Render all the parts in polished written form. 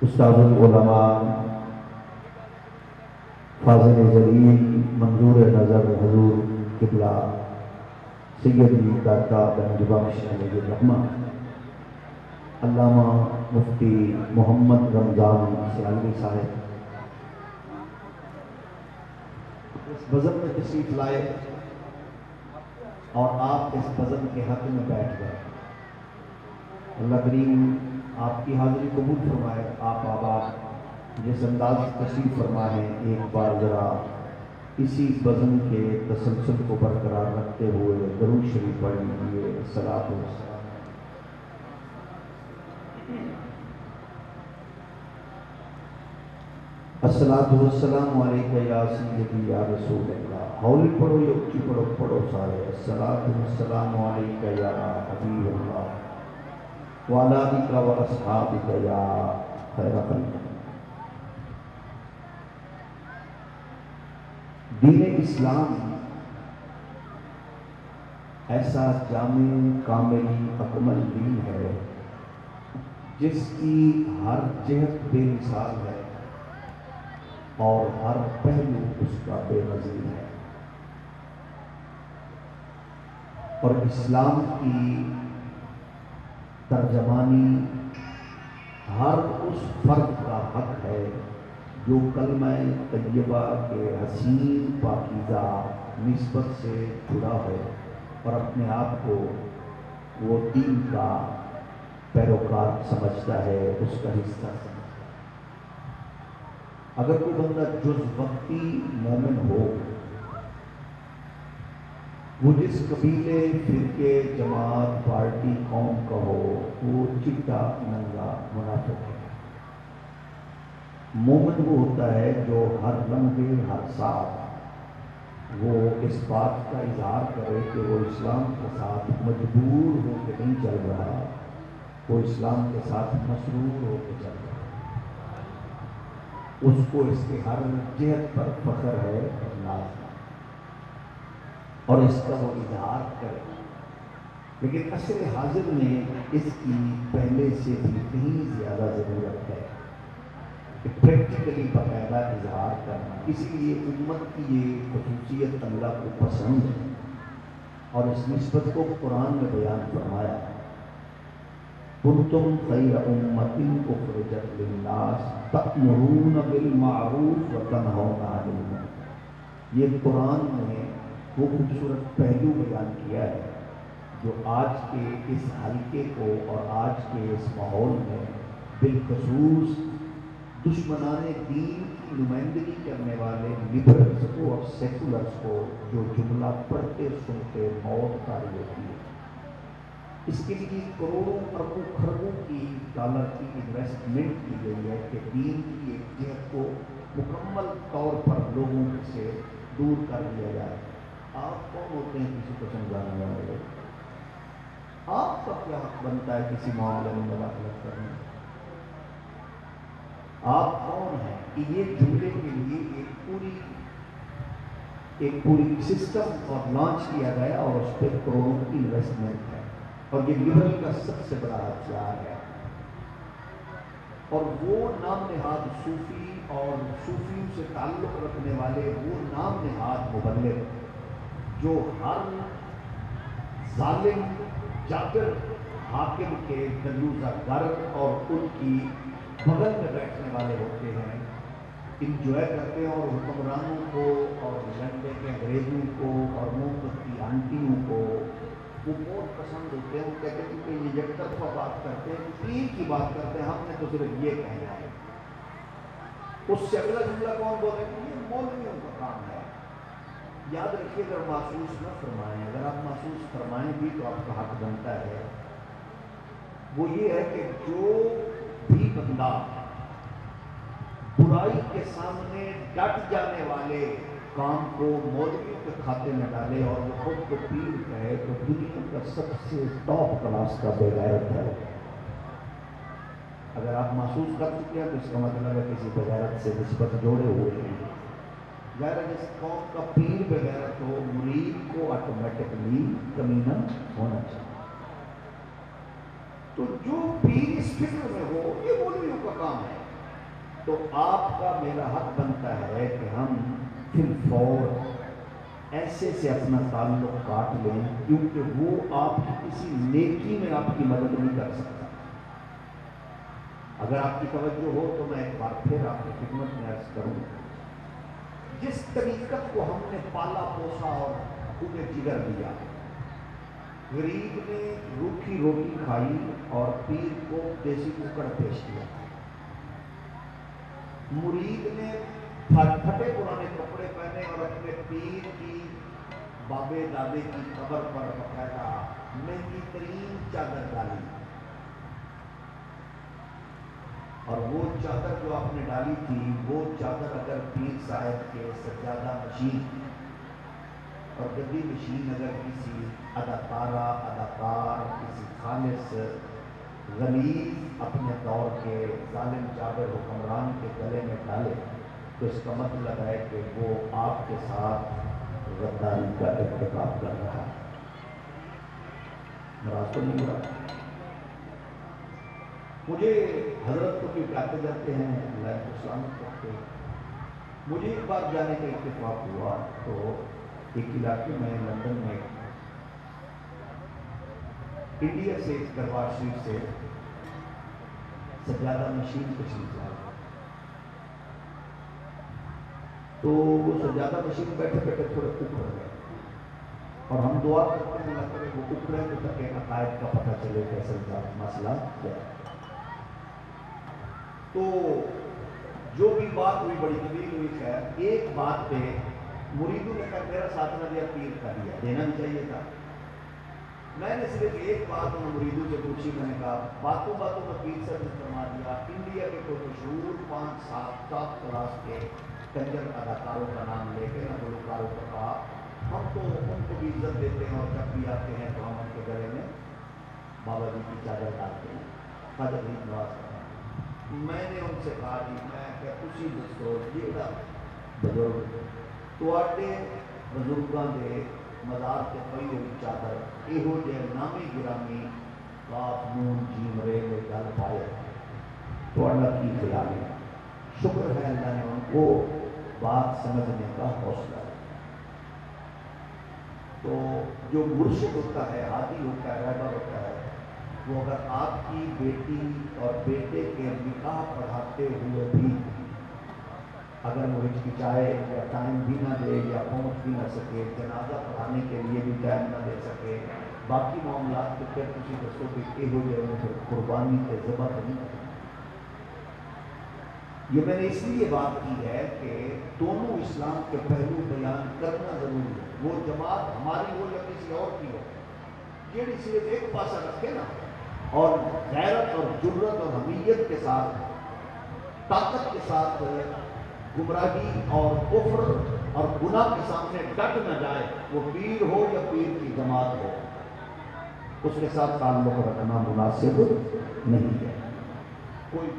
استاد العلماء فاضل جلیل منظور نظر حضور قبلہ سیدی داتا گنج بخش علیہ الرحمہ علامہ مفتی محمد رمضان سیالوی صاحب اس بزم میں تشریف لائے اور آپ اس بزم کے حق میں بیٹھ گئے۔ اللہ کریم آپ کی حاضری قبول فرمائے۔ آپ آباد جس انداز تشریف فرما ہے، ایک بار ذرا اسی بزم کے تسلسل کو برقرار رکھتے ہوئے درود شریف پڑھ لیجیے۔ الصلاۃ والسلام الصلاۃ والسلام علیکہ یا سیدی یا رسول اللہ۔ ہولی پڑھو یا اچھی پڑھو، پڑھو سارے۔ الصلاۃ والسلام علیکہ یا حبیب اللہ وعلی آلک و اصحابک یا خیر خلق۔ دین اسلام ایسا جامع کامل اکمل دین ہے جس کی ہر جہت بے مثال ہے اور ہر پہلو اس کا بے نظیر ہے، اور اسلام کی ترجمانی ہر اس فرد کا حق ہے جو کلمہ طیبہ کے حسین پاکیزہ نسبت سے جڑا ہے اور اپنے آپ کو وہ دین کا پیروکار سمجھتا ہے، اس کا حصہ سمجھتا ہے۔ اگر کوئی بندہ جز وقتی مومن ہو، وہ جس قبیلے، فرقے، جماعت، پارٹی، قوم کا ہو، وہ چٹا ننگا منافق ہے۔ مومن وہ ہوتا ہے جو ہر لمحے ہر ساتھ وہ اس بات کا اظہار کرے کہ وہ اسلام کے ساتھ مجبور ہو کے نہیں چل رہا، وہ اسلام کے ساتھ مسرور ہو کے چل رہا ہے، اس کو اس کے ہر جہت پر فخر ہے اور ناز ہے اور اس کا وہ اظہار کرے۔ لیکن عصر حاضر میں اس کی پہلے سے بھی کہیں زیادہ ضرورت ہے کہ پریکٹیکلی باقاعدہ اظہار کرنا۔ اسی لیے امت کی یہ خصوصیت اللہ کو پسند ہے اور اس نسبت کو قرآن میں بیان فرمایا، کنتم خیر امۃ اخرجت للناس تأمرون بالمعروف وتنہون عن المنکر۔ یہ قرآن میں وہ خوبصورت پہلو بیان کیا ہے جو آج کے اس حلقے کو اور آج کے اس ماحول میں بالخصوص دشمنان دین کی نمائندگی کرنے والے لبرلز کو اور سیکولرز کو جو جملہ پڑھتے سنتے موت طاری ہوتی ہے۔ اس کے لیے کروڑوں اربوں خربوں کی ڈالر کی انویسٹمنٹ کی گئی ہے کہ دین کی ایک جہت کو مکمل طور پر لوگوں سے دور کر دیا جائے۔ آپ کون ہوتے ہیں کسی کو سمجھانے والے؟ آپ کا کیا حق بنتا ہے کسی معاملے میں مداخلت کرنے؟ آپ کون ہیں کہ یہ جملے کے لیے ایک پوری سسٹم اور لانچ کیا گیا اور اس پہ کروڑوں کی انویسٹمنٹ ہے، اور یہ لبرل کا سب سے بڑا ہتھیار ہے۔ اور وہ نام نہاد صوفی اور صوفیوں سے تعلق رکھنے والے وہ نام نہاد مبلغ جو ہر ظالم جابر حاکم کے دلوزہ گر اور ان کی بغل میں بیٹھنے والے ہوتے ہیں، انجوائے کرتے ہیں اور حکمرانوں کو اور لنڈے کے انگریزوں کو اور مفت کی آنٹیوں کو وہ بہت پسند ہوتے ہیں۔ وہ کہتے ہیں کہ یہ یک طرفہ بات کرتے ہیں، پیر کی بات کرتے ہیں، ہم نے تو صرف یہ کہنا ہے۔ اس سے اگلا جملہ کون بولے کہ یہ مولویوں کا کام ہے۔ یاد رکھیے اگر محسوس نہ فرمائیں، اگر آپ محسوس فرمائیں بھی تو آپ کا حق بنتا ہے، وہ یہ ہے کہ جو بھی بندہ برائی کے سامنے ڈٹ جانے والے کام کو مولویوں کے کھاتے میں ڈالے اور وہ خود کو پیر کہے تو دنیا کا سب سے ٹاپ کلاس کا بے غیرت ہے۔ اگر آپ محسوس کر چکے ہیں تو اس کا مطلب ہے کسی بے غیرت سے نسبت جوڑے ہوئے ہیں۔ ظاہر ہے جس قوم کا پیر بے غیرت ہو، مرید کو آٹومیٹکلی کمینہ ہونا چاہیے۔ تو جو پیر اس فکر میں ہو، یہ مولویوں کا کام ہے تو آپ کا میرا حق بنتا ہے کہ ہم پھر فور ایسے سے اپنا تعلق کاٹ لیں، کیونکہ وہ آپ کی کسی نیکی میں آپ کی مدد نہیں کر سکتا۔ اگر آپ کی توجہ ہو تو میں ایک بار پھر آپ کی خدمت میں عرض کروں، جس طریقت کو ہم نے پالا پوسا اور خون جگر دیا، غریب نے روکھی روٹی کھائی اور پیر کو دیسی ککڑ پیش کیا، مرید نے پھٹے پرانے کپڑے پہنے اور اپنے پیر کی بابے دادے کی قبر پر باقاعدہ مہنگی ترین چادر ڈالی، اور وہ چادر جو آپ نے ڈالی تھی وہ چادر اگر پیر صاحب کے سجادہ نشین اور گدی نشین اگر کسی اداکارہ اداکار کسی خالص غلیظ اپنے دور کے ظالم جابر حکمران کے گلے میں ڈالے تو اس کا مطلب ہے کہ وہ آپ کے ساتھ غداری کا ارتکاب کر رہا ہے۔ ناراض تو نہیں ہو رہا؟ مجھے حضرت کو کیوں کہتے جاتے ہیں اللہ کو سلامت رکھتے، مجھے ایک بار جانے کا اتفاق ہوا تو ایک علاقے میں لندن میں انڈیا سے دربار شریف سے سجادہ نشین تشریف لائے، تو وہ سجادہ نشین بیٹھے بیٹھے تھوڑے اکھڑ گئے، اور ہم دعا کرتے ہیں اللہ کرے وہ اکھڑے تو تک عقائد کا پتہ چلے کہ اصل مسئلہ کیا ہے۔ تو جو بھی بات ہوئی بڑی طویل ہوئی، خیر ایک بات پہ مریدوں نے کہا میرا ساتھ نہ دیا، پیر کا دیا، دینا بھی چاہیے تھا۔ میں نے صرف ایک بات ان مریدوں سے پوچھی، میں نے کہا باتوں باتوں میں پیر صاحب نے فرما دیا انڈیا کے کوئی مشہور 5-7 ٹاپ کلاس کے کنجر اداکاروں کا نام لے کے نہ گلوکاروں کا کہا ہم تو ان کو بھی عزت دیتے ہیں اور جب بھی آتے ہیں تو ہم ان کے گلے میں بابا جی کی چادر ڈالتے ہیں، خواجہ غریب نواز کا۔ میں نے ان سے کہا جی میں کہ تسی دسو جیڑا بزرگ تواڈے بزرگاں دے مزار تے پئی ہوئی چادر یہو جہ نامی گرامی کاف نون جیم رے کے گل پائے، تواڈا کی خیال ہے؟ شکر ہے اللہ نے ان کو بات سمجھنے کا حوصلہ ہے۔ تو جو مرشد ہوتا ہے، ہادی ہوتا ہے، رہبر ہوتا ہے، وہ اگر آپ کی بیٹی اور بیٹے کے نکاح پڑھاتے ہوئے بھی اگر وہ ہچکچائے یا ٹائم بھی نہ دے یا پہنچ بھی نہ سکے، جنازہ پڑھانے کے لیے بھی ٹائم نہ دے سکے، باقی معاملات کو پھر کسی دسو کہ یہ ہو جائے قربانی کے ذبح نہیں کریں۔ یہ میں نے اس لیے بات کی ہے کہ دونوں اسلام کے پہلو بیان کرنا ضروری ہے۔ وہ جماعت ہماری ہو یا کسی اور کی ہو، یہ صرف ایک پاسا رکھے نا اور غیرت اور جرت اور حمیت کے ساتھ طاقت کے ساتھ گمراہی اور کفر اور گناہ کے سامنے ڈٹ نہ جائے، وہ پیر ہو یا پیر کی جماعت ہو، اس کے ساتھ تعلق رکھنا مناسب نہیں ہے۔ کوئی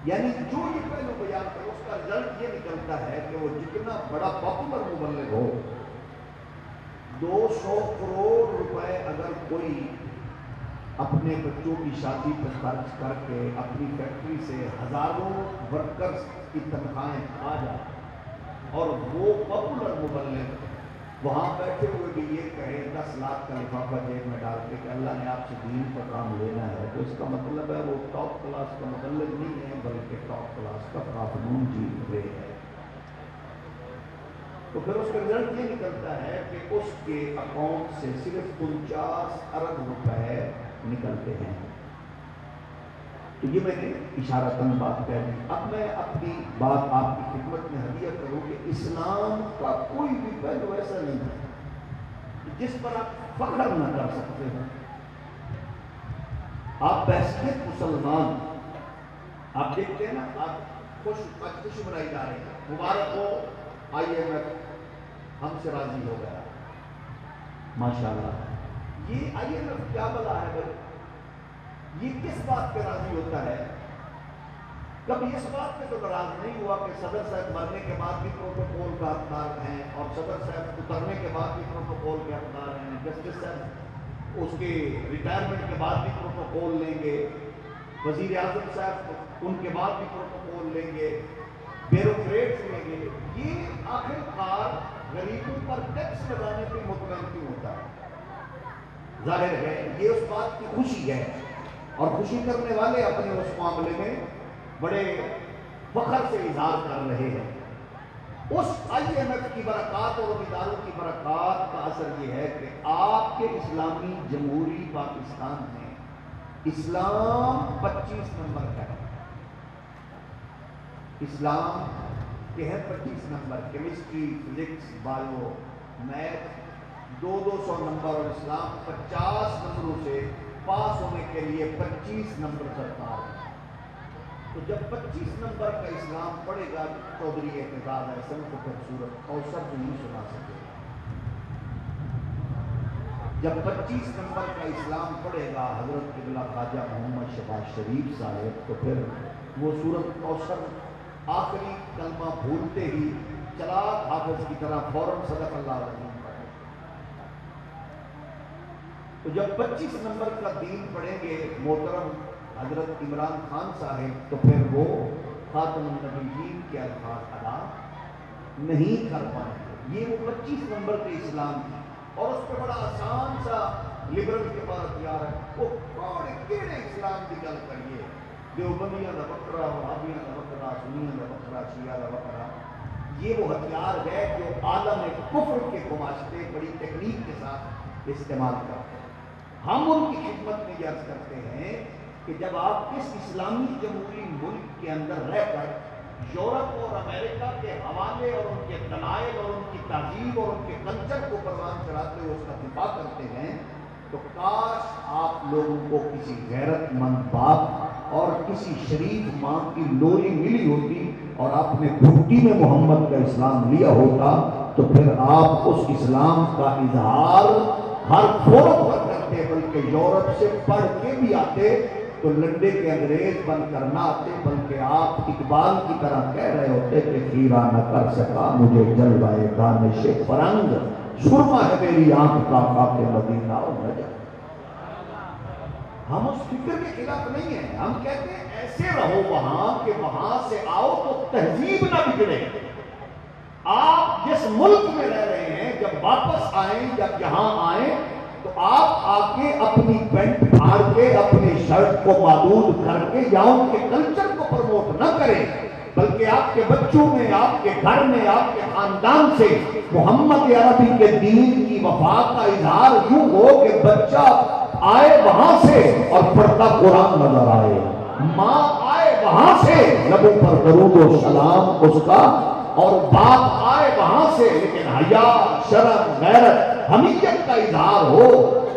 یعنی جو یہ پہلو بیان کرو اس کا رزلٹ یہ نکلتا ہے کہ وہ جتنا بڑا پاپولر مبلغ ہو، 200 کروڑ روپے اگر کوئی اپنے بچوں کی شادی پر خرچ کر کے اپنی فیکٹری سے ہزاروں ورکرز کی تنخواہیں کھا جائے اور وہ پاپولر مبلغ وہاں بیٹھے ہوئے بھی یہ کہے 10 لاکھ کا لفافہ جیب میں ڈال کے کہ اللہ نے آپ سے دین کا کام لینا ہے، تو اس کا مطلب ہے وہ ٹاپ کلاس کا مبلغ نہیں ہے بلکہ ٹاپ کلاس کا قانون جیت رہے ہے۔ تو پھر اس کا رزلٹ یہ نکلتا ہے کہ اس کے اکاؤنٹ سے صرف 49 ارب روپے نکلتے ہیں۔ تو یہ میں نے اشارتاً بات کہہ دی۔ اب میں اپنی بات آپ کی خدمت میں ہدیہ کروں کہ اسلام کا کوئی بھی پہلو ایسا نہیں ہے جس پر آپ فخر نہ کر سکتے ہو۔ آپ بحثیت مسلمان، آپ دیکھتے ہیں نا، آپ خوشی منائی جا رہی ہے، مبارک ہو IMF ہم سے راضی ہو گیا، ماشاءاللہ۔ یہ IMF کیا بلا ہے بھائی؟ یہ کس بات پہ راضی ہوتا ہے؟ کبھی اس بات پہ تو ناراض نہیں ہوا کہ صدر صاحب مرنے کے بعد بھی پروٹوکول کا حقدار ہیں اور صدر صاحب اترنے کے بعد بھی پروٹوکول کے حقدار ہیں، جسٹس صاحب اس کے ریٹائرمنٹ کے بعد بھی پروٹوکول لیں گے، وزیر اعظم صاحب ان کے بعد بھی پروٹوکول لیں گے، بیوروکریٹس لیں گے، یہ آخر کار غریبوں پر ٹیکس لگانے پہ مطمئن کیوں ہوتا ہے؟ ظاہر ہے یہ اس بات کی خوشی ہے، اور خوشی کرنے والے اپنے اس معاملے میں بڑے فخر سے اظہار کر رہے ہیں۔ اس IMF کی برکات اور اداروں کی برکات کا اثر یہ ہے کہ آپ کے اسلامی جمہوری پاکستان میں اسلام 25 نمبر کا ہے، اسلام کے ہے 25 number, chemistry, physics, bio, math 200 number, اور اسلام 50 نمبروں سے پاس ہونے کے لیے 25 نمبر درکار ہے۔ تو جب 25 نمبر کا اسلام پڑھے گا چودھری اعتزاز احسن کو پھر سورۃ کوثر نہیں سنا سکے گا۔ جب 25 نمبر کا اسلام پڑھے گا حضرت قبلہ خواجہ محمد شہباز شریف صاحب، تو پھر وہ سورۃ کوثر آخری کلمہ بھولتے ہی چلاک حافظ کی طرح فوراً صدق اللہ العظیم پڑھے۔ تو جب 25 نمبر کا دین پڑھیں گے محترم حضرت عمران خان صاحب، تو پھر وہ خاتم النبیین کے الفاظ ادا نہیں کر پائیں گے۔ یہ وہ 25 نمبر کے اسلام ہے، اور اس پہ بڑا آسان سا لبرل کے پاس ہتھیار ہے، وہ کوڑے کیڑے اسلام کی گل کریے، دیوبندیاں دا بکرا، وہابیاں دا بکرا، سنیاں دا بکرا، شیعہ دا بکرا، یہ وہ ہتھیار ہے جو عالم کفر کے گماشتے بڑی تکنیک کے ساتھ استعمال کرتے ہیں۔ ہم ان کی خدمت میں یہ عرض کرتے ہیں کہ جب آپ اس اسلامی جمہوری ملک کے اندر رہ کر یورپ اور امریکہ کے حوالے اور ان کے دلائل اور ان کی تہذیب اور ان کے کلچر کو پروان چڑھاتے ہوئے اس کا دفاع کرتے ہیں، تو کاش آپ لوگوں کو کسی غیرت مند باپ اور کسی شریف ماں کی لوری ملی ہوتی اور آپ نے گھٹی میں محمد کا اسلام لیا ہوتا، تو پھر آپ اس اسلام کا اظہار ہر فورم پر کرتے، بلکہ یورپ سے پڑھ کے بھی آتے تو لنڈے کے انگریز بن کر نہ آتے، بلکہ آپ اقبال کی طرح کہہ رہے ہوتے کہ خیرہ نہ کر سکا مجھے جلوائے دانش فرنگ، سرما ہے میری آنکھ کا خاک مدینہ اور نجف۔ ہم اس فکر کے خلاف نہیں ہیں، ہم کہتے ہیں ایسے رہو وہاں کہ وہاں سے آؤ تو تہذیب نہ بگڑے۔ آپ جس ملک میں رہ رہے ہیں جب واپس آئیں، جب یہاں آئیں، تو آپ آ کے اپنی پینٹ پھاڑ کے اپنے شرٹ کو معدود کر کے یا ان کے کلچر کو پروموٹ نہ کریں، بلکہ آپ کے بچوں میں، آپ کے گھر میں، آپ کے خاندان سے محمد عربی کے دین کی وفا کا اظہار یوں ہو کہ بچہ آئے وہاں سے اور پڑھتا قرآن نظر آئے، ماں آئے وہاں سے لبوں پر درود و سلام اس کا، اور باپ آئے وہاں سے لیکن حیا، شرم، غیرت، حمیت کا اظہار ہو۔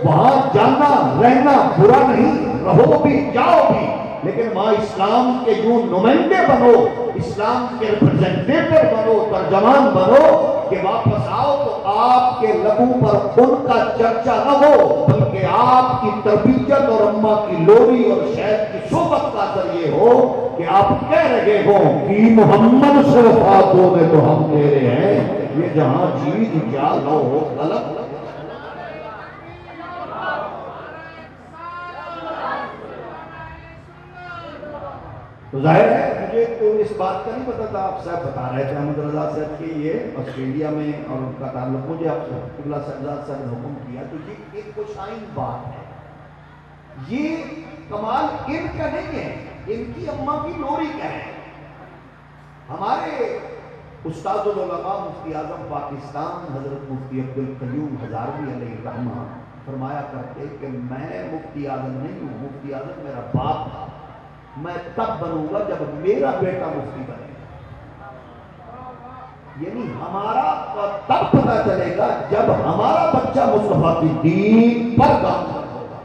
وہاں جانا رہنا برا نہیں، رہو بھی جاؤ بھی، لیکن وہاں اسلام کے یوں نمائندے بنو، اسلام کے ریپرزنٹیٹر بنو، ترجمان بنو کہ واپس آؤ تو آپ کے لبوں پر ان کا چرچا نہ ہو، بلکہ آپ کی تربیت اور اماں کی لوری اور شہد کی صحبت کا اثر یہ ہو کہ آپ کہہ رہے ہو کہ محمد سے وفات ہونے تو ہم تیرے ہیں، یہ جہاں چیز کیا نہ ہو غلط۔ تو ظاہر ہے مجھے تو اس بات کا نہیں پتا تھا، آپ صاحب بتا رہے تھے احمد رضا صاحب کہ یہ آسٹریلیا میں اور ان کا تعلق، مجھے آپ قبلہ شہزاد صاحب نے حکم کیا، تو یہ ایک خوشائن بات ہے، یہ کمال ان کا نہیں ہے، ان کی اماں کی لوری کا ہے۔ ہمارے استاد العلماء مفتی اعظم پاکستان حضرت مفتی عبدالقیوم ہزاروی علیہ الرحمہ فرمایا کرتے کہ میں مفتی اعظم نہیں ہوں، مفتی اعظم میرا باپ تھا، میں تب بنوں گا جب میرا بیٹا مفتی بنے گا، یعنی ہمارا تب پتہ چلے گا جب ہمارا بچہ مصطفیٰ کی دین پر کام ہوگا۔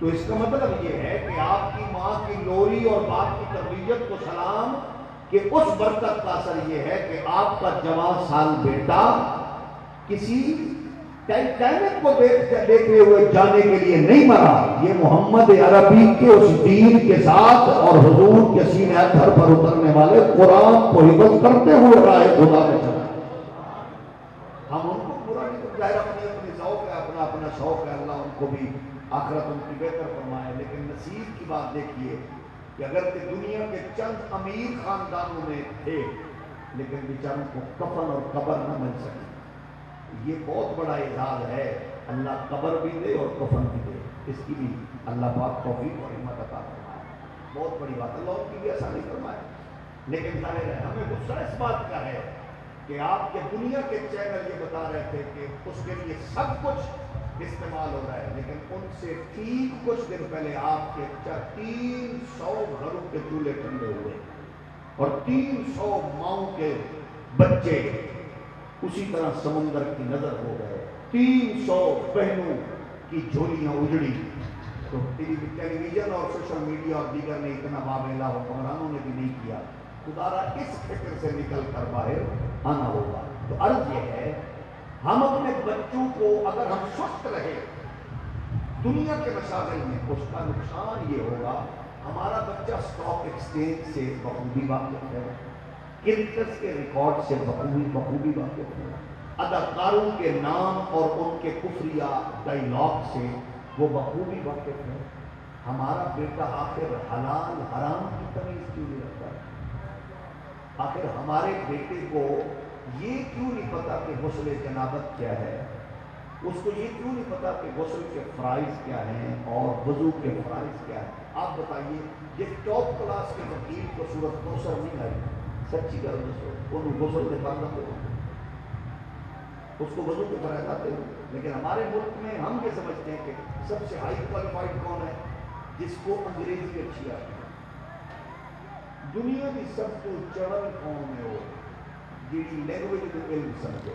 تو اس کا مطلب یہ ہے کہ آپ کی ماں کی لوری اور باپ کی تربیت کو سلام کہ اس برکت کا اثر یہ ہے کہ آپ کا جوان سال بیٹا کسی ٹائٹینک کو دیکھتے ہوئے جانے کے لیے نہیں مرا، یہ محمد عربی کے اس دین کے ساتھ اور حضور کے سینہ اطہر پر اترنے والے قرآن کو حفظ کرتے ہوئے راہ خدا میں چلا۔ ہم ان کو پورا نہیں تو ظاہر اپنی اپنی ذوق ہے، اپنا اپنا شوق ہے، اللہ ان کو بھی آخرت ان کی بہتر فرمائے، لیکن نصیب کی کی بات دیکھیے کہ اگر کہ دنیا کے چند امیر خاندانوں میں تھے لیکن بیچاروں کو کفن اور قبر نہ مل سکی. یہ بہت بڑا اعزاز ہے. اللہ قبر بھی دے اور کفن بھی دے, اس کی بھی اللہ پاک توفیق اور ہمت عطا فرمائے. بہت بڑی بات, اللہ ان کی بھی آسانی فرمائے. لیکن ظاہر ہے ہمیں غصہ اس بات کا ہے کہ آپ کے دنیا کے چینل یہ بتا رہے تھے کہ اس کے لیے سب کچھ استعمال ہو رہا ہے, لیکن ان سے ٹھیک کچھ دن پہلے آپ کے 300 گھروں کے چولہے ٹھنڈے ہوئے اور 300 ماؤں کے بچے اسی طرح سمندر کی نظر ہو گئے. 300 بہنوں کی جھولیاں اجڑی. تو ٹیلی ویژن اور سوشل میڈیا اور دیگر نے اتنا واویلا حکمرانوں نے بھی نہیں کیا. خدارا اس فکر سے نکل کر باہر آنا ہوگا. تو عرض یہ ہے ہم اپنے بچوں کو اگر ہم سست رہے دنیا کے مشاغل میں, اس کا نقصان یہ ہوگا ہمارا بچہ اسٹاک ایکسچینج سے بخوبی واقف ہے, کرکٹرز کے ریکارڈ سے بخوبی واقف ہے, اداکاروں کے نام اور ان کے کفریہ ڈائیلاگ سے وہ بخوبی واقف ہے. ہمارا بیٹا آخر حلال حرام کی تمیز کیوں نہیں رکھتا؟ آخر ہمارے بیٹے کو یہ کیوں نہیں پتا کہ غسل جنابت کیا ہے؟ اس کو یہ کیوں نہیں پتا کہ غسل کے فرائض کیا ہیں اور وضو کے فرائض کیا ہیں؟ آپ بتائیے, یہ ٹاپ کلاس کے وکیل کو صورت کوثر نہیں آئی, سچی کر ان غسل کے بعد اس کو وضو کے فرائض آتے ہیں. لیکن ہمارے ملک میں ہم یہ سمجھتے ہیں کہ سب سے ہائی کوالیفائڈ کون ہے؟ جس کو انگریزی اچھی آتی ہے. دنیا کی سب تو چڑل قوم ہے وہ جی لینگویج کو علم سمجھے.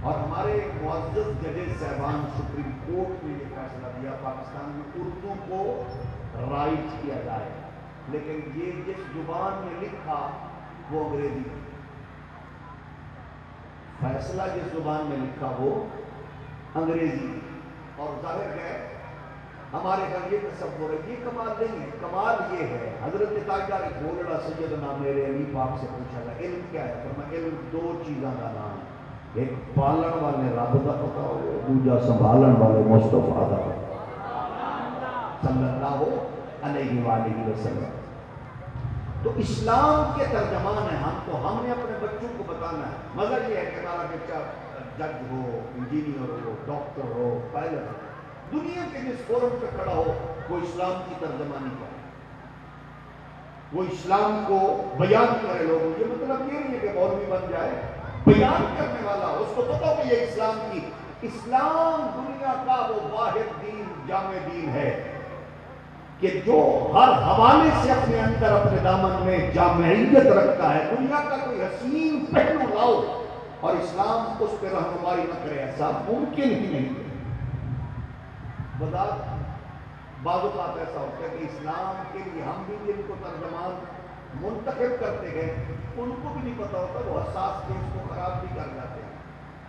اور ہمارے معزز ججز صاحبان سپریم کورٹ نے یہ فیصلہ دیا پاکستان میں اردو کو رائٹ کیا جائے, لیکن یہ جس زبان میں لکھا وہ انگریزی. فیصلہ جس زبان میں لکھا وہ انگریزی. اور ظاہر ہے ہمارے گھر یہ تصور ہے, یہ کمال نہیں ہے. کمال یہ ہے حضرت تاجدار گھوڑا سیدنا میرے علی پاک سے پوچھا گیا علم کیا ہے؟ فرمایا علم دو چیزاں کا نام ہے, ایک پالن والے رب کا پتا ہو, دوجا سنبھالن والے مصطفیٰ کا صلی اللہ علیہ وآلہ وسلم. تو اسلام کے ترجمان ہیں ہم, تو ہم نے اپنے بچوں کو بتانا ہے. مزہ یہ ہے کہ ہمارا بچہ جج ہو, انجینئر ہو, ڈاکٹر ہو, پائلٹ ہو, دنیا کے جس فورم پہ کھڑا ہو وہ اسلام کی ترجمانی کرے, وہ اسلام کو بیان کرے لوگوں. یہ مطلب یہ نہیں ہے کہ مولوی بن جائے, بیان کرنے والا ہو, اس کو پتا ہو کہ یہ اسلام دنیا کا وہ واحد دین, جامع دین ہے کہ جو ہر حوالے سے اپنے اندر اپنے دامن میں جامعیت رکھتا ہے. دنیا کا کوئی حسین پہلو لاؤ اور اسلام اس پہ رہنمائی نہ کرے, ایسا ممکن ہی نہیں ہے. بعض اوقات ایسا ہوتا ہے کہ اسلام کے لیے ہم بھی جن کو ترجمان منتخب کرتے گئے ان کو بھی نہیں پتا ہوتا, وہ حساس چیز کو خراب بھی کر جاتے ہیں.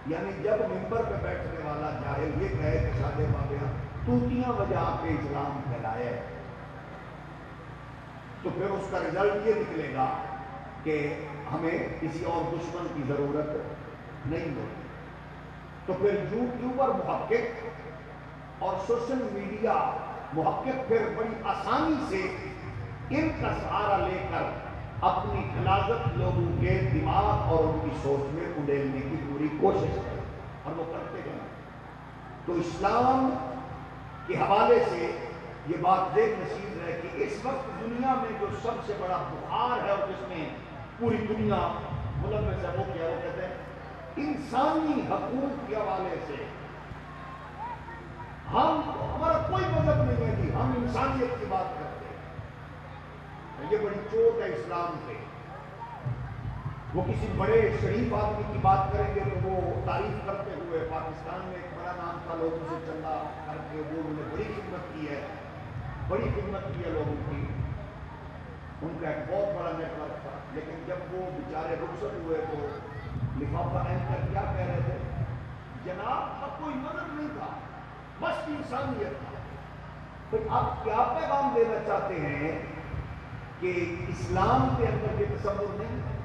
یعنی جب ممبر پہ بیٹھنے والا جاہل یہ کہے کہ شادے بابیاں توتیاں بجا کے اسلام پھیلائے, تو پھر اس کا رزلٹ یہ نکلے گا کہ ہمیں کسی اور دشمن کی ضرورت نہیں ہوتی. تو پھر یوٹیوبر محقق اور سوشل میڈیا محقق پھر بڑی آسانی سے ان کا سہارا لے کر اپنی غلاظت لوگوں کے دماغ اور ان کی سوچ میں اڈیلنے کی پوری کوشش کریں, اور وہ کرتے گئے. تو اسلام کے حوالے سے یہ بات دیکھ نصیب ہے کہ اس وقت دنیا میں جو سب سے بڑا بخار ہے اور جس میں پوری دنیا ملوث ہے وہ کیا, وہ کہتے ہیں انسانی حقوق کے حوالے سے. ہمارا کوئی مذہب نہیں ہے کہ ہم انسانیت کی بات کرتے ہیں. یہ بڑی چوٹ ہے اسلام پہ. وہ کسی بڑے شریف آدمی کی بات کریں گے تو وہ تعریف کرتے ہوئے پاکستان میں ایک بڑا نام تھا, لوگوں سے چندہ کر کے وہ انہوں نے بڑی خدمت کی ہے, بڑی خدمت کی ہے لوگوں کی, ان کا ایک بہت بڑا نیٹ ورک تھا. لیکن جب وہ بیچارے رخصت ہوئے تو لفافہ اینکر کیا کہہ رہے تھے, جناب اب کوئی مدد نہیں تھا, بس انسانیت تھا. پھر آپ کیا پیغام دینا چاہتے ہیں کہ اسلام کے اندر یہ تصور نہیں ہے.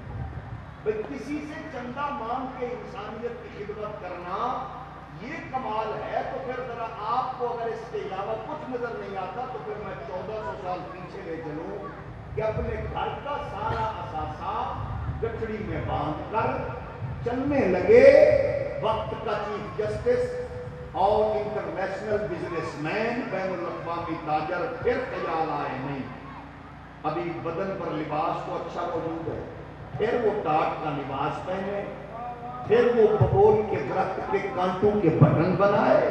بھئی کسی سے چندہ مانگ کے انسانیت کی خدمت کرنا یہ کمال ہے. تو پھر ذرا آپ کو اگر اس کے علاوہ کچھ نظر نہیں آتا تو پھر میں 1400 سال پیچھے لے چلوں کہ اپنے گھر کا سارا اثاثہ گٹھڑی میں باندھ کر چلنے لگے. وقت کا چیف جسٹس اور انٹرنیشنل بزنس مین، بین الاقوامی تاجر، پھر خیال آئے نہیں ابھی بدن پر لباس تو اچھا موجود ہے، پھر وہ ٹاٹ کا لباس پہنے، پھر وہ ببول کے درخت کے کانٹوں کے بٹن بنائے،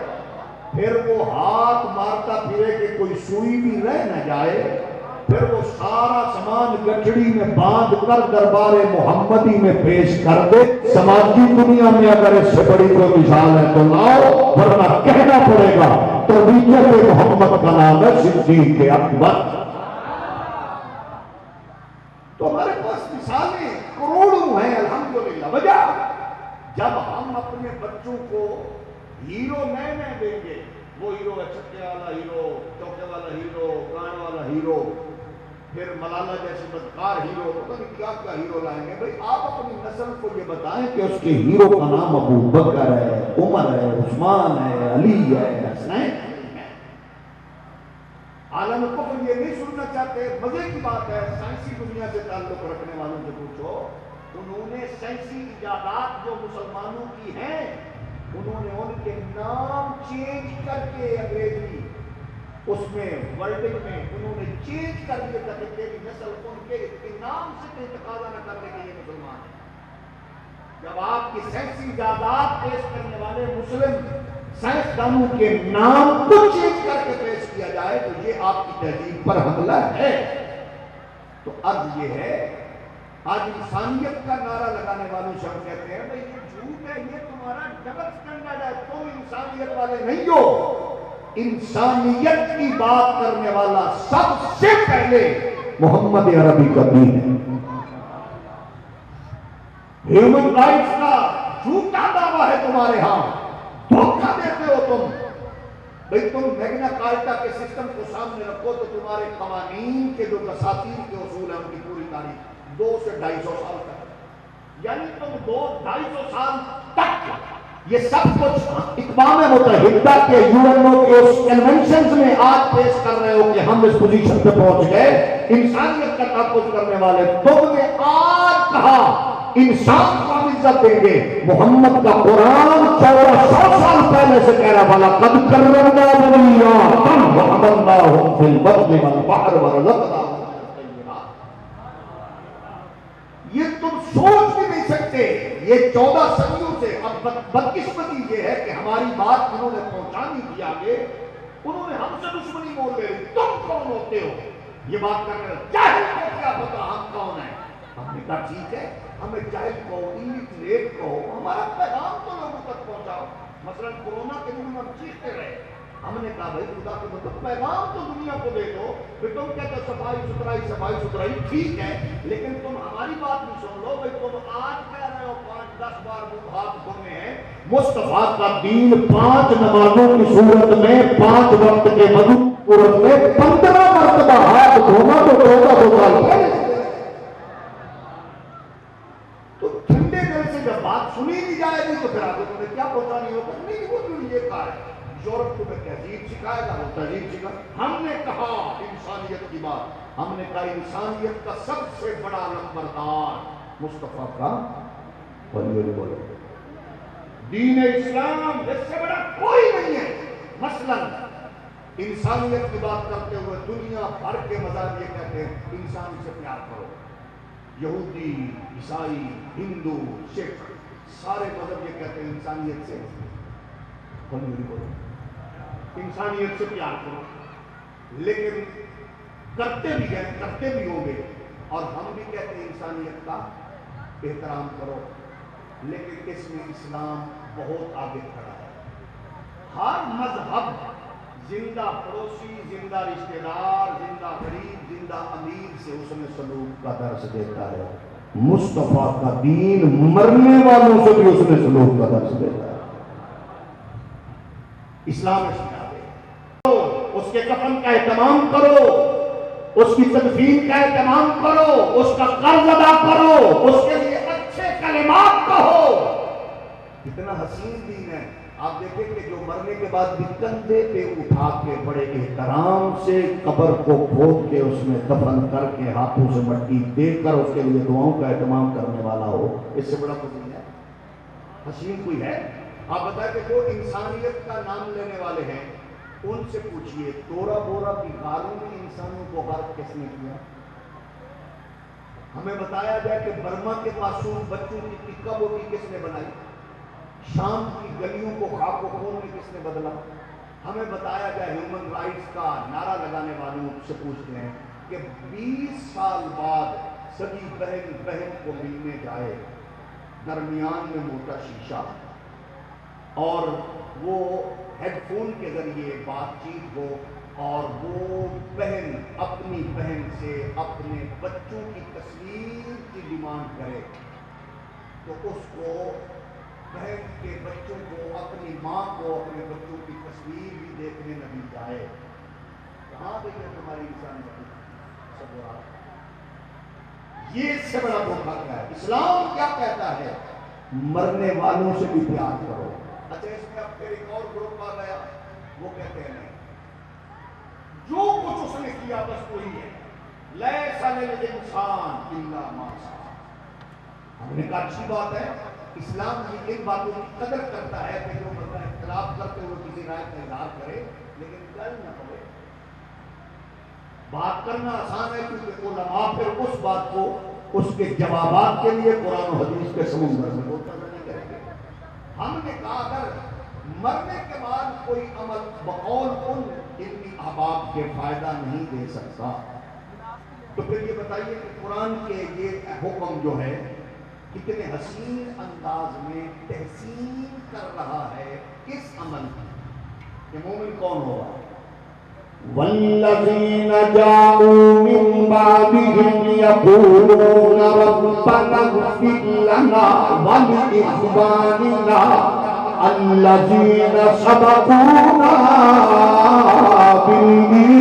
پھر وہ ہاتھ مارتا پھرے کہ کوئی سوئی بھی رہ نہ جائے، پھر وہ سارا سامان گٹھڑی میں باندھ کر دربار محمدی میں پیش کر دے. سماجی دنیا میں اگر اس سے بڑی کوئی مثال ہے تو لاؤ، ورنہ کہنا پڑے گا تربیت محمد کا نام ہے صدیق اکبر. تو ہمارے پاس مثالیں کروڑوں ہیں الحمدللہ. وجہ جب ہم اپنے بچوں کو ہیرو نئے نئے دیں گے، وہ ہیرو ہے چھکے والا ہیرو، چوکے والا ہیرو، گان والا ہیرو، پھر ملالہ جیسے بدکار ہیرو، پتہ نہیں کیا کیا ہیرو لائیں گے. بھئی آپ اپنی نسل کو یہ بتائیں کہ اس کے ہیرو کا نام ابو بکر ہے، عمر ہے، عثمان ہے، علی ہے، حسنین ہے. عالم کفر یہ نہیں سننا چاہتے. مزے کی بات ہے، سائنسی دنیا سے تعلق رکھنے والوں سے پوچھو، انہوں نے سائنسی ایجادات جو مسلمانوں کی ہیں انہوں نے ان کے نام چینج کر کے انگریزی اس میں ورڈنگ میں انہوں نے چینج کر دیا تاکہ تیری نسل ان کے نام سے کوئی تقاضا نہ کرنے کے یہ مسلمان ہیں. جب آپ کی سائنسی ایجادات پیش کرنے والے مسلم سائنسدانوں کے نام کو چینج کر کے پیش کیا جائے تو یہ آپ کی تہذیب پر حملہ ہے. تو عرض یہ ہے، آج انسانیت کا نعرہ لگانے والوں سے ہم کہتے ہیں بھئی یہ جھوٹ ہے، یہ تمہارا ڈبل سٹینڈرڈ ہے، تم انسانیت والے نہیں ہو. انسانیت کی بات کرنے والا سب سے پہلے محمد عربی کا دین ہے. ہیومن رائٹس کا جھوٹا دعویٰ ہے تمہارے ہاں، دھوکہ دیتے ہو تم. بھئی تم میگنا کارٹا کے سسٹم کو سامنے رکھو تو تمہارے قوانین کے جو دساتیر کے اصول ہیں ان کی پوری تاریخ 200 سے 250 سال تک، یعنی تم 200-250 سال تک یہ سب کچھ اقوام متحدہ کے یونو کے اس کنونشنز میں آج پیش کر رہے ہو کہ ہم اس پوزیشن پہ پہنچ گئے انسانیت کا تحفظ کرنے والے. تم نے آج کہا انسان کو ہم عزت دیں گے. محمد کا قرآن 1400 سال پہلے سے کہہ رہا والا قد کرمنا بنی آدم وحملناہم فی البر والبحر ورزقناہم. یہ تم سوچ بھی نہیں سکتے. یہ 14 صدیوں سے. اب بدقسمتی یہ ہے کہ ہماری بات انہوں نے پہنچانی تھی آگے، انہوں نے ہم سے دشمنی مول لے لی. تم کون ہوتے ہو یہ بات کرنے؟ جاہل کو کیا پتا ہم کون ہیں. ہم نے کہا ٹھیک ہے، ہمیں جاہل کہو، انلیٹریٹ کہو، ہمارا پیغام تو لوگوں تک پہنچاؤ. مثلا کورونا کے دن میں ہم چیختے رہے، ہم نے کہا بھائی خدا کے مطلب پیغام تو دنیا کو دے دو. پھر تم کہتے صفائی ستھرائی ٹھیک ہے، لیکن تم ہماری بات نہیں سن لو. بھائی تم آج کہہ رہے ہو 5-10 بار منہ ہاتھ دھونے ہیں. مصطفیٰ کا دین 5 نمازوں کی صورت میں 5 وقت کے وضو صورت میں 15 مرتبہ ہاتھ دھونا تو 1400 سال پہلے. تو ٹھنڈے دل سے جب بات سنی نہیں جائے گی تو پھر آگے تمہیں کیا پہنچانی ہوگا؟ نہیں، وہ جو یہ کہا ہے یورپ کو میں تہذیب سکھائے گا، وہ تہذیب سکھائے. ہم نے کہا انسانیت کی بات، ہم نے کہا انسانیت کا سب سے بڑا نمبردار مصطفیٰ کا بولو دین اسلام، اس سے بڑا کوئی نہیں ہے. مثلا انسانیت کی بات کرتے ہوئے دنیا بھر کے مذہب یہ کہتے ہیں انسان سے پیار کرو. یہودی، عیسائی، ہندو، سکھ، سارے مذہب یہ کہتے ہیں انسانیت سے بولو، انسانیت سے پیار کرو. لیکن کرتے بھی ہیں، کرتے بھی ہوں گے. اور ہم بھی کہتے ہیں انسانیت کا احترام کرو. لیکن اس میں اسلام بہت آگے کھڑا ہے. ہر مذہب زندہ پڑوسی، زندہ رشتہ دار، زندہ غریب، زندہ امیر سے اس میں سلوک کا درس دیتا ہے. مصطفیٰ کا دین مرنے والوں سے بھی اس میں سلوک کا درس دیتا ہے. اسلام اس میں آگے. اس کے کفن کا اہتمام کرو، اس کی تدفین کا اہتمام کرو، اس کا قرض ادا کرو، اس کے لیے اچھے کلمات کہو. کتنا حسین دین ہے. آپ دیکھیں کہ جو مرنے کے بعد بھی کندھے پہ اٹھا کے بڑے احترام سے قبر کو کھود کے اس میں دفن کر کے ہاتھوں سے مٹی دے کر اس کے لیے دعاؤں کا اہتمام کرنے والا ہو، اس سے بڑا فضیل ہے؟ حسین کوئی ہے؟ آپ بتائیں کہ جو انسانیت کا نام لینے والے ہیں ان سے پوچھئے تورا بورا بکاروں میں انسانوں کو غرق کس نے کیا؟ ہمیں بتایا جائے کہ برما کے معصوم بچوں کی ٹکا بوٹی کس نے بنائی؟ شام کی گلیوں کو خاک و خون میں کس نے بدلا؟ ہمیں بتایا جائے ہیومن رائٹس کا نعرہ لگانے والوں سے پوچھتے ہیں کہ 20 سال بعد سگی بہن بہن کو ملنے جائے، درمیان میں موٹا شیشہ اور وہ ہیڈ فون کے ذریعے بات چیت ہو اور وہ بہن اپنی بہن سے اپنے بچوں کی تصویر کی ڈیمانڈ کرے تو اس کو بہن کے بچوں کو اپنی ماں کو اپنے بچوں کی تصویر بھی دیکھنے نہ دی جائے۔ کہاں گئی ہے تمہاری انسانیت؟ سب ہو رہا ہے۔ یہ اس سے بڑا دھوکہ کیا ہے؟ اسلام کیا کہتا ہے؟ مرنے والوں سے بھی پیار کرو۔ اچھا اس میں اب پھر ایک اور گروپ آ گیا، وہ کہتے ہیں نہیں، جو کچھ اس نے کیا بس وہی ہے، لیس للانسان الا ما سعی۔ ہم نے کہا اچھی بات ہے، اسلام کی ان باتوں کی قدر کرتا ہے کہ جو بندہ اختلاف کرتے ہوئے کسی رائے کا اظہار کرے لیکن گل نہ پڑے۔ بات کرنا آسان ہے کیونکہ علماء پھر اس بات کو اس کے جوابات کے لیے قرآن و حدیث کے سمندر میں منتظر نہیں کریں گے۔ ہم نے کہا اگر مرنے کے بعد کوئی عمل بقول ان علمی احباب کے فائدہ نہیں دے سکتا تو پھر یہ بتائیے کہ قرآن کے یہ حکم جو ہے کتنے حسین انداز میں تحسین کر رہا ہے کس عمل کی کہ مومن کون ہوگا؟ والذین جاءوا من بعدهم یقولون ربنا اغفر لنا ولإخواننا الذین سبقونا بالایمان۔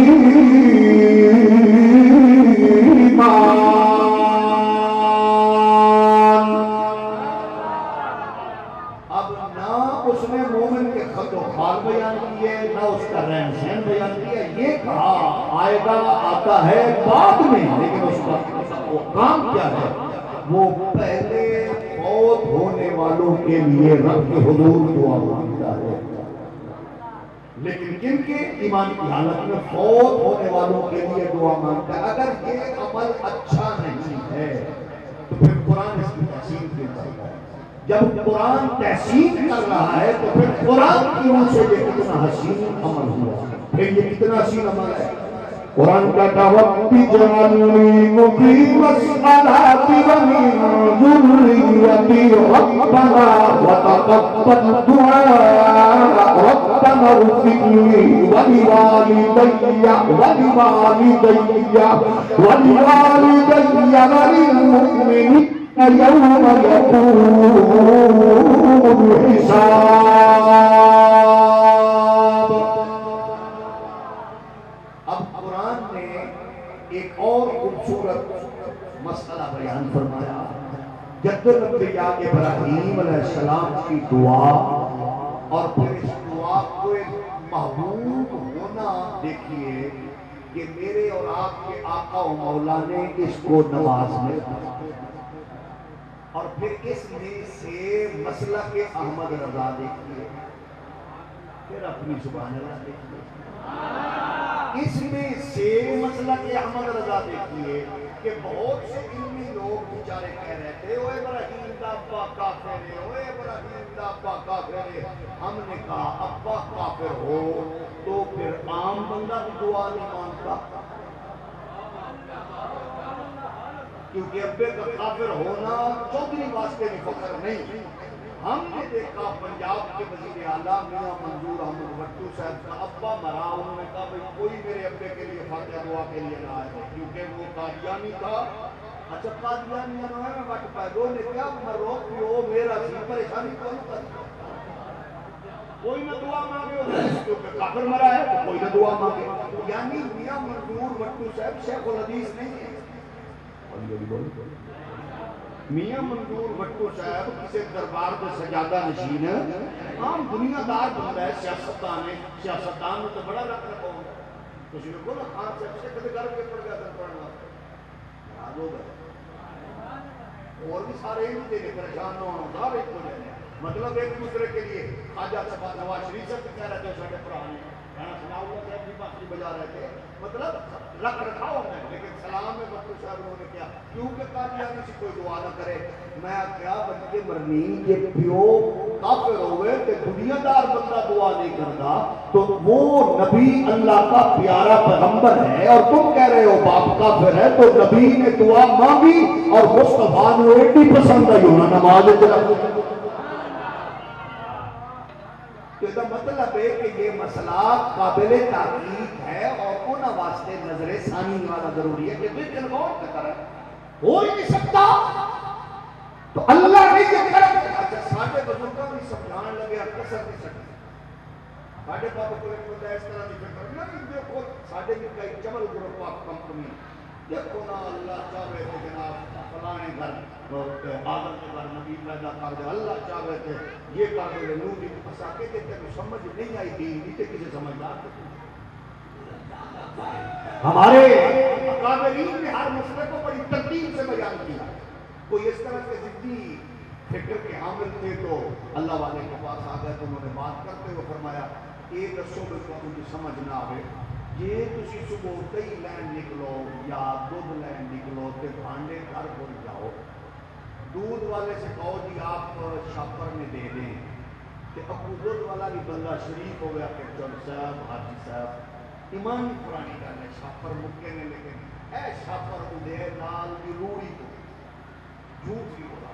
اس نے مومن کے خط و خال بیان کیے، نہ اس کا رہن سہن بیان کیا، یہ کہا آئے گا آتا ہے بعد میں، لیکن اس کا وہ کام کیا ہے؟ وہ پہلے فوت ہونے والوں کے لیے رب کے حضور دعا مانگتا ہے۔ لیکن کن کے؟ ایمان کی حالت میں فوت ہونے والوں کے لیے دعا مانگتا ہے۔ اگر یہ عمل اچھا نہیں ہے تو پھر قرآن اس کی تحسین کیوں کرتا ہے؟ جب قرآن تحسین کر رہا ہے تو پھر قرآن کی روح سے یہ کتنا حسین عمل ہوا، پھر یہ کتنا حسین عمل ہے۔ قرآن کہتا رب اجعلنی مقیم الصلاۃ ومن ذریتی ربنا وتقبل دعاء ربنا اغفر لي ولوالدي وللمؤمنين يوم يقوم الحساب۔ اب قرآن نے ایک اور خوبصورت مسئلہ بیان فرمایا، جد الانبیاء ابراہیم علیہ السلام کی دعا اور پھر اس دعا کو ایک محبوب ہونا دیکھیے کہ میرے اور آپ کے آقا و مولا نے اس کو نماز میں اور پھر اس میں سے مسلک احمد رضا دیکھیے، پھر اپنی زبان اللہ دیکھیے، اس میں سے مسلک احمد رضا دیکھیے کہ بہت سے علمی لوگ بیچارے کہہ رہے تھے اوے ابراہیم دا ابا کافر ہے، اوے ابراہیم دا ابا کافر ہے۔ ہم نے کہا ابا کافر ہو تو پھر عام بندہ بھی دعا نہیں مانگتا، کیونکہ ابے کا کافر ہونا چودھری واسطے بھی فخر نہیں۔ ہم نے دیکھا پنجاب کے وزیر اعلیٰ میاں منظور احمد بٹو صاحب کا ابا مرا، انہوں نے کہا بھئی کوئی میرے ابے کے لیے فاتحہ دعا کے لیے نہ آئے، کیونکہ وہ قادیانی تھا۔ اچھا قادیانی انہوں نے بٹ پیدو نے کیا مرو پیو میرا سی پریشانی کون کر، کوئی نہ دعا مانگے کیونکہ کافر مرا ہے تو کوئی نہ دعا مانگے۔ یعنی میاں منظور بٹو صاحب شیخ الحدیث نہیں ہے، میاں منظور بھٹو صاحب کسی دربار کے سجادہ نشین عام دنیا دار بندہ ہے، سیاستدان تو بڑا رکھ رکھا ہوگا. تسی کو نا خان صاحب سے کدے گھر کے پڑ گیا تھا پڑھنے واسطے ناراض ہو گئے. اور بھی سارے ہی دے پریشان نہ ہونا، سارے ایک ہو جائے. مطلب ایک دوسرے کے لیے خواجہ صاحب نواز شریف صاحب کہہ رہے تھے سارے پرانے ثناء اللہ صاحب بھی بات بجا رہے تھے. مطلب رکھ رکھاؤ ہے. لیکن سلام میں بٹو صاحب انہوں نے کیا کیونکہ قادیانی سے کوئی دعا نہ کرے. میں کیا بچے مرنی یہ پیو کافر ہوئے کہ دنیا دار بندہ دعا نہیں کرتا تو وہ نبی اللہ کا پیارا پیغمبر ہے اور تم کہہ رہے ہو باپ کافر ہے. تو نبی نے دعا مانگی اور مصطفیٰ نے ایڈی پسند آئی ہونا نماز تو اس کا مطلب ہے کہ یہ مسئلہ قابل تحقیق ہے اور ان واسطے نظر ثانی والا ضروری ہے کہ بالکل غور سے کریں. ہو ہی نہیں سکتا تو اللہ نے یہ کرم. اچھا ساڈے بزرگوں بھی سمجھان لگے کسر نہیں سکتے. ساڈے بابا کو ایک بندہ اس طرح کی فکر نہیں. دیکھو ساڈے بھی کئی چمل گروپ آف کمپنی دیکھو نا اللہ چاہے تھے جناب فلانے گھر آدم کے گھر نبی پیدا کر دے. اللہ چاہے تھے یہ کر دے نور کی پسا کے دیتے تو سمجھ نہیں آئی دین نہیں تھے کسی سمجھدار. ہمارے اکابرین نے ہر مسئلے کو بڑی ترتیب سے بیان کیا. کوئی اس طرح کے ضدی فکر کے حامل تھے تو اللہ والے کے پاس آ گئے تو انہوں نے بات کرتے ہوئے فرمایا ایک دسو بالکل مجھے سمجھ نہ آئے جی تسی صبح دہی لین نکلو یا دودھ لین نکلو تے بھانڈے گھر بھول جاؤ. دودھ والے سے کہو جی آپ شاپر میں دے دیں کہ ابو دودھ والا بھی بندہ شریف ہو گیا کہ چل صاحب حاجی صاحب ایمان پرانی گل ہے شاپر مکے نے. لیکن اے شاپر دے نال دی روڑی کو جھوٹ ہی ہوتا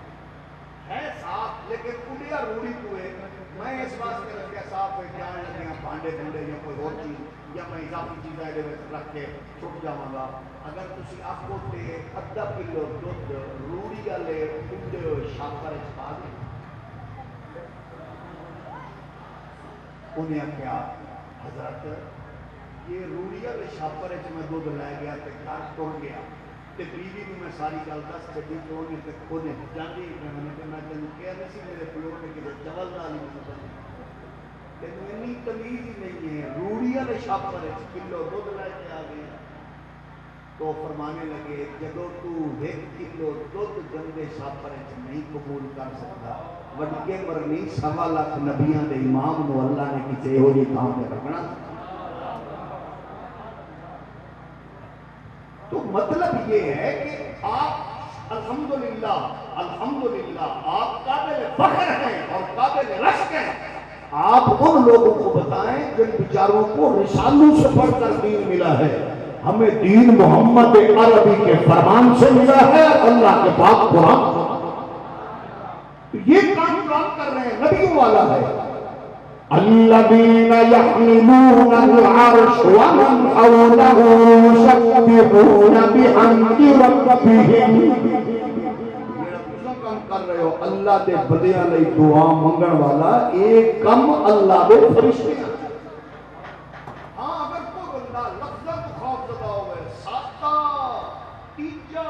ہے صاف لیکن کڈیا روڑی کوئے میں اس واسطے رکھیا صاف ہوئے جان لگیاں بھانڈے بھنڈے یا کوئی اور چیز یا میں اضافی چیزیں دے رکھ کے چھٹ جاواں گا. اگر تسی آکھو تے ادھا کلو دودھ روڑی والے کڈے شاپر وچ پا دیں. انہیں آخیا حضرت یہ روڑی والے شاپر وچ میں دودھ لے گیا تے گھر ٹر گیا تے بیوی بھی میں ساری گل دس چڈی تو تے خود جاندی میں تینوں کہہ نہیں سی میرے پیو نے کہ چول نال ہی مطلب تینوں اتنی تمیز ہی نہیں ہے. روڑی والے شاپر کلو دودھ لے کے آ گئے تو فرمانے لگے جدو تو 1 کلو دودھ گندے شاپر نہیں قبول کر سکتا وڈکے مرنی 1.25 لاکھ نبیاں دے امام نو اللہ نے کسی یہو جی کام تے رکھنا. تو مطلب یہ ہے کہ آپ الحمدللہ آپ قابل فخر ہیں اور قابل رشک ہیں. آپ ان لوگوں کو بتائیں جن بیچاروں کو رسالوں سے پڑھ کر دین ملا ہے. ہمیں دین محمد عربی کے فرمان سے ملا ہے اللہ کے پاک قرآن. یہ کام کر رہے ہیں نبیوں والا ہے. الذين يحملون العرش ومن حوله يسبحون بحمد ربهم. کام کر رہے ہو اللہ دے بندیاں لئی دعا منگن والا ایک کم اللہ دے فرشتے. ہاں اگر کوئی بندہ لفظاں تو خوف زدہ ہوئے ساتھا تیجا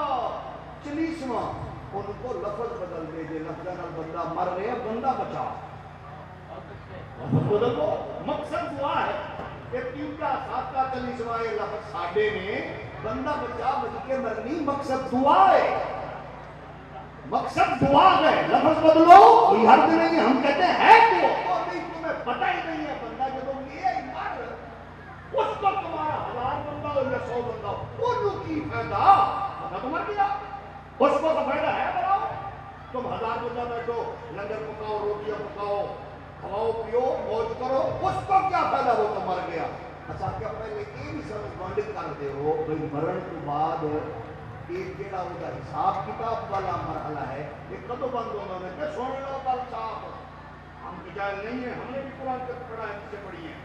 چلیسواں ان کو لفظ بدل دے جے لفظاں بندہ مر رہے بندہ بچا. مقصد دعا ہے کہ تیجا ساتھا چلیسواں یہ لفظ ساڈے نے بندہ بچا بچ کے مرنی مقصد دعا ہے. مقصد دعا ہے لفظ بدلو کوئی حرف نہیں. ہم کہتے ہیں تو تمہیں پتہ ہی نہیں ہے بندہ جب یہ مر اس کو تمہارا 1000 بندہ ہو یا 100 بندہ ہو ان کی فائدہ بندہ تو مر گیا اس کو تو فائدہ ہے. بڑاؤ تم 1000 بندہ بیٹھو لنگر پکاؤ روٹیاں پکاؤ کھاؤ پیو موج کرو اس کو کیا فائدہ ہو تو مر گیا. اچھا کیا پہلے یہ بھی سمجھ بانڈ کرتے ہو بھائی مرن کے بعد ایک جڑا وہ حساب کتاب والا مرحلہ ہے یہ کدو بند ہونا ہے کہ سن لو کل صاحب ہم جائل نہیں ہیں ہم نے بھی قرآن تک پڑھا ہے سے پڑھی ہے.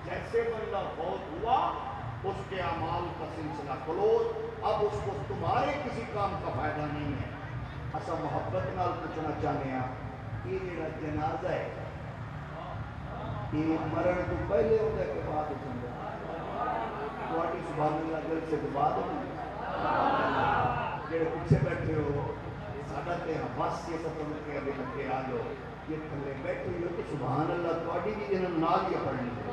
جیسے بندہ فوت ہوا اس کے اعمال کا سلسلہ کلوز. اب اس کو تمہارے کسی کام کا فائدہ نہیں ہے. اصا محبت نال پوچھنا چاہتے ہیں یہ جڑا جنازہ ہے یہ مرن تو پہلے ہوتا ہے کہ بعد تھوڑی سبحان اللہ دل سے بعد جڑے پیچھے بیٹھے ہو ساڈا تے بس یہ ختم کے ابھی لگے آ جاؤ یہ تھلے بیٹھے ہو تو سبحان اللہ تھوڑی بھی جنہوں نال ہی پڑھنی ہے.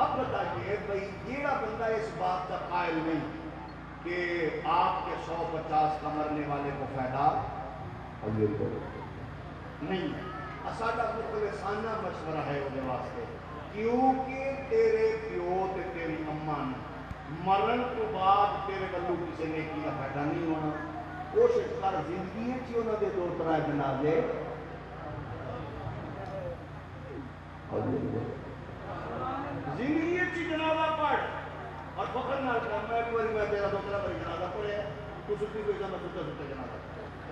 اب بتائیے بھائی جیڑا بندہ اس بات کا قائل نہیں کہ آپ کے 150 کا مرنے والے کو فائدہ نہیں ہے, ساڈا مخلصانہ مشورہ ہے وہ واسطے کیونکہ تیرے پیو تے تیری اماں مرن تو بعد تیرے ولو کسی نیکی کا فائدہ نہیں ہونا. کوشش کر زندگی چ انہاں دے 2-3 جنازے زندگی چ جنازہ پڑھ اور فخر نال کر میں ایک بار میں تیرا 2-3 بار جنازہ پڑھیا تو سٹی کوئی جنازہ سٹا جنازہ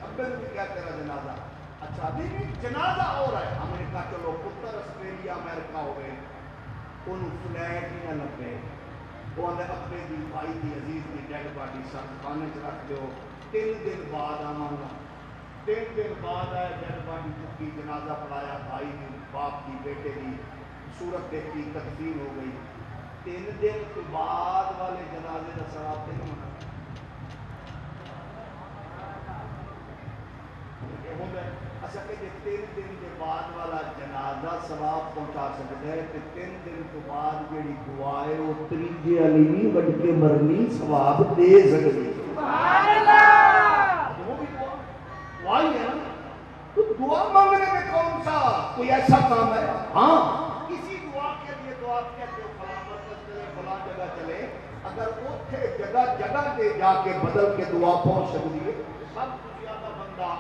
ابے نے کیا تیرا جنازہ اچھا بھی جنازہ ہو رہا ہے. ہم نے کہا چلو پتر آسٹریلیا امریکہ ہوئے انہوں فلیٹ ہی نہ لگے وہ اندر ابے دی بھائی دی عزیز دی ڈیڈ باڈی سب خانے چ رکھ دو 3 دن بعد آواں 3 دن بعد آئے ڈیڈ باڈی چکی جنازہ پڑھایا بھائی نے باپ کی بیٹے کی صورت دیکھی تقسیم ہو گئی 3 دن کے بعد والے جنازے کا ثواب نہیں ہونا اچھا کہ 3 دن کے بعد والا جنازہ ثواب پہنچا سکتا ہے کہ 3 دن کے بعد جیڑی دعا ہے وہ تریجے والی نہیں بٹ کے مرنی ثواب دے سکتی ہے. سبحان اللہ وہ بھی دعا ہی ہے نا تو دعا مانگنے میں کون سا کوئی ایسا کام ہے. ہاں کسی دعا کے لیے دعا کہتے ہو فلاں مرکز چلے فلاں جگہ چلے اگر اوتھے جگہ جگہ دے جا کے بدل کے دعا پہنچ سکتی ہے. سب سے زیادہ بندہ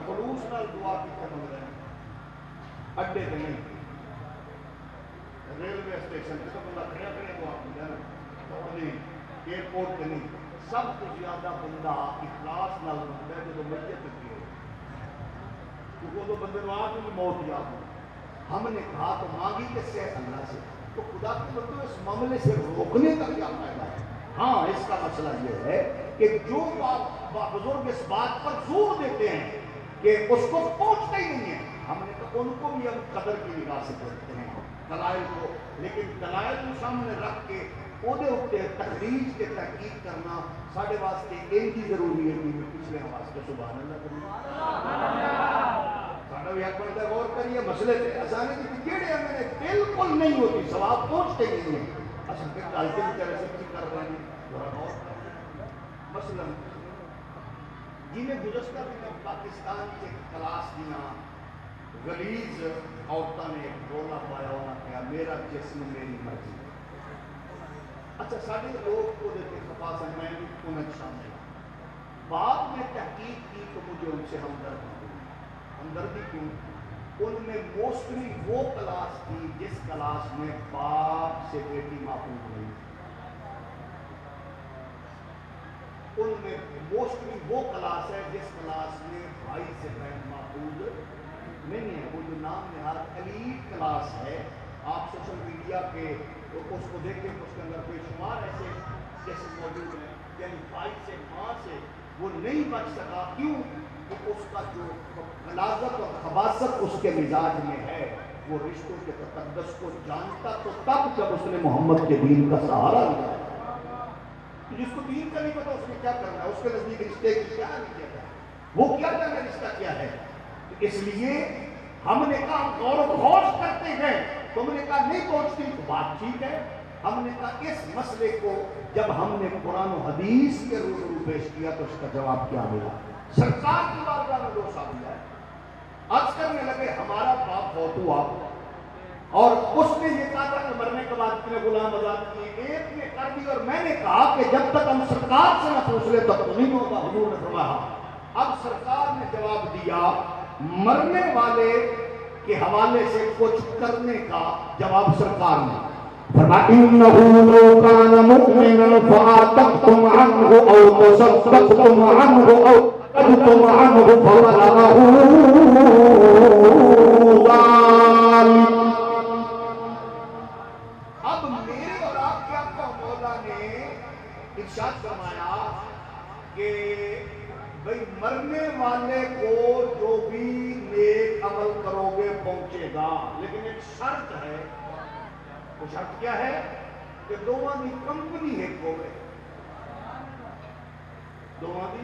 خلوص نال دعا کی منگ رہے ہیں اڈے تے نہیں ریلوے اسٹیشن تے تو بندہ کھڑا کھڑا دعا کرتا ہے نا نہیں ایئرپورٹ تے نہیں. سب سے زیادہ بندہ اخلاص نال منگتا ہے جب میت لگی ہو کیونکہ وہ بندے کو آج بھی موت یاد ہو. ہم نے کہا تو مانگی کس سے اللہ سے تو خدا کے بندوں اس معاملے سے روکنے کا کیا فائدہ ہے. ہاں اس کا مسئلہ یہ ہے کہ جو بزرگ اس بات پر زور دیتے ہیں کہ اس کو پہنچتا ہی نہیں ہے ہم نے تو ان کو بھی ہم قدر کی نگاہ سے دیکھتے ہیں دلائل کو لیکن دلائل کو سامنے رکھ کے اودے اوپر تخریج کے تحقیق کرنا ساڈے واسطے ایک ہی ضروری ہے کہ پچھلے واسطے سبحان اللہ کریں ساڈا بھی حق بنتا ہے غور کریے مسئلے سے آسانی کی جیڑے ہمیں بالکل نہیں ہوتی ثواب پہنچتے ہی نہیں ہے اصل پھر ڈالتے بھی طرح سے کر رہے ہیں ذرا غور مثلا جنہیں گزشتہ دنوں پاکستان کے کلاس دیا غلیظ عورتوں نے رولا پایا ہونا کیا میرا جسم میری مرضی. اچھا سارے لوگ کو دیتے خفا سے میں بھی انہیں شامل ہوں. بعد میں تحقیق کی تو مجھے ان سے ہمدردی کیوں ان میں موسٹلی وہ کلاس تھی جس کلاس میں باپ سے بیٹی محفوظ نہیں ان میں موسٹلی وہ کلاس ہے جس کلاس میں بھائی سے بہن محفوظ نہیں ہے. وہ جو نام نہاد ایلیٹ کلاس ہے آپ سوشل میڈیا کے اس کو دیکھیں اس کے اندر بے شمار ایسے جیسے موجود ہیں یعنی بھائی سے ماں سے وہ نہیں بچ سکا کیوں کہ اس کا جو غلاظت اور خباثت اس کے مزاج میں ہے وہ رشتوں کے تقدس کو جانتا تو تب جب اس نے محمد کے دین کا سہارا لیا. جس کو دین کا نہیں پتا اس نے کیا کرنا ہے اس کے نزدیک رشتے کی کیا نہیں ہے وہ کیا کرنا رشتہ کیا ہے. اس لیے ہم نے کہا ہم غور و خوض کرتے ہیں تم نے کہا نہیں پہنچتی تو بات ٹھیک ہے. ہم نے کہا اس مسئلے کو جب ہم نے قرآن و حدیث کے روبرو پیش کیا تو اس کا جواب کیا ملا. سرکار کی بارگاہ میں دو سال ہے عرض کرنے لگے ہمارا باپ بہت ہوا اور اس نے یہ کہا تھا کہ مرنے کے بعد اتنے غلام آزاد کیے ایک نے کر دی اور میں نے کہا کہ جب تک ہم سرکار سے نہ پوچھ لے تب تو نہیں ہوگا. حضور نے فرمایا. اب سرکار نے جواب دیا مرنے والے کے حوالے سے کچھ کرنے کا جواب سرکار نے فَإِنَّهُ لَوْ كَانَ مُؤْمِنًا فَآتَقْتُمْ عَنْهُ أَوْ تَصَدَّقْتُمْ عَنْهُ أَوْ أَدْتُمْ عَنْهُ فَوَلَغَهُ ذَلِكَ. اب میرے اور آپ کے آقا مولا نے ارشاد فرمایا کہ بھئی مرنے والے کو جو بھی نیک عمل کرو گے پہنچے گا لیکن ایک شرط ہے. وہ شرط کیا ہے کہ دونوں کی کمپنی ایک ہو گئے. دونوں کی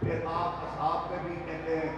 پھر آپ اصحاب میں بھی کہتے ہیں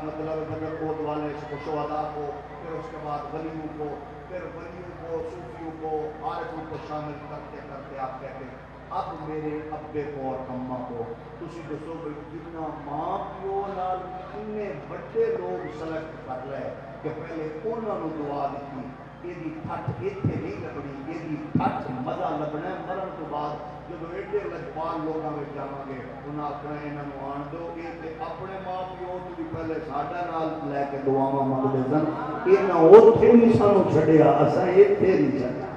مطلب بدر عہد والے شہداء کو، پھر اس کے بعد ولیوں کو، پھر ولیوں کو، صوفیوں کو، عارفوں کو شامل کرتے کرتے آپ کہتے ہیں اب میرے ابے کو اور اماں کو تسی دسو بھائی جتنا ماں پیو نال کنے بڑے لوگ سلیکٹ کر لے کہ پہلے انہوں نے دعا دیتی یہ ٹھٹ اتنے نہیں لگنی، یہ ٹھٹ مزہ لگنا ہے مرن تو بعد جب ایڈے لجپال لوگوں میں جاؤں گے انہیں آخنا یہاں آن دو یہ اپنے ماں پیو تو بھی پہلے ساڈا نال لے کے دعاواں منگتے سن، یہاں اوتھے نہیں سانو چھڈیا اساں ایتھے نہیں چھڈیا۔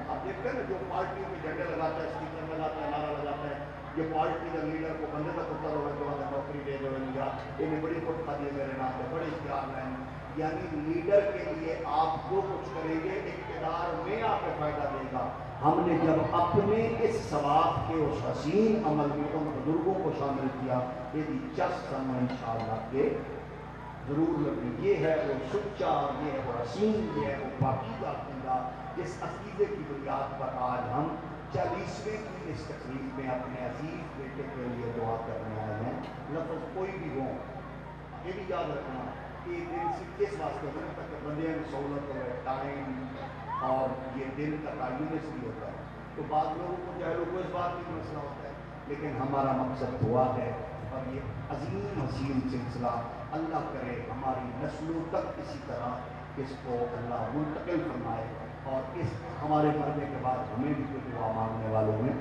اب دیکھتے ہیں جو پارٹی میں جھنڈے لگاتا ہے، اسپیکر لگاتا ہے، نعرہ لگاتا ہے، یہ پارٹی کا لیڈر کو بندے کا پتر ہوگا تو آگے نوکری دے دو یا انہیں بڑی خود کھا دی میرے نام پہ بڑے اشتہار لائیں، یعنی لیڈر کے لیے آپ جو کچھ کریں گے اقتدار میں آپ کو فائدہ دے گا۔ ہم نے جب اپنے اس ثواب کے اس حسین عمل میں ان بزرگوں کو شامل کیا یہ بھی جس ہم انشاءاللہ کے ضرور لگی، یہ ہے وہ سچا، یہ ہے وہ حسین، یہ ہے وہ پاکیزہ عقیدہ جس عقیدے کی بنیاد پر آج ہم 40ویں کی اس تقریب میں اپنے عزیز بیٹے کے لیے دعا کرنے آئے ہیں۔ لفظ کوئی بھی ہو یہ بھی یاد رکھنا کہ دن صرف کس واسطے ہوتا ہے تاکہ بندے میں سہولت ہو، ٹائم اور یہ دن کا تعین اس لیے ہوتا ہے تو بعض لوگوں کو جاہلوں کو اس بات کی مسئلہ ہوتا ہے، لیکن ہمارا مقصد دعا ہے اور یہ عظیم حسین سلسلہ اللہ کرے ہماری نسلوں تک اسی طرح اس کو اللہ منتقل فرمائے اور اس ہمارے مرنے کے بعد ہمیں بھی کوئی دعا مانگنے والوں میں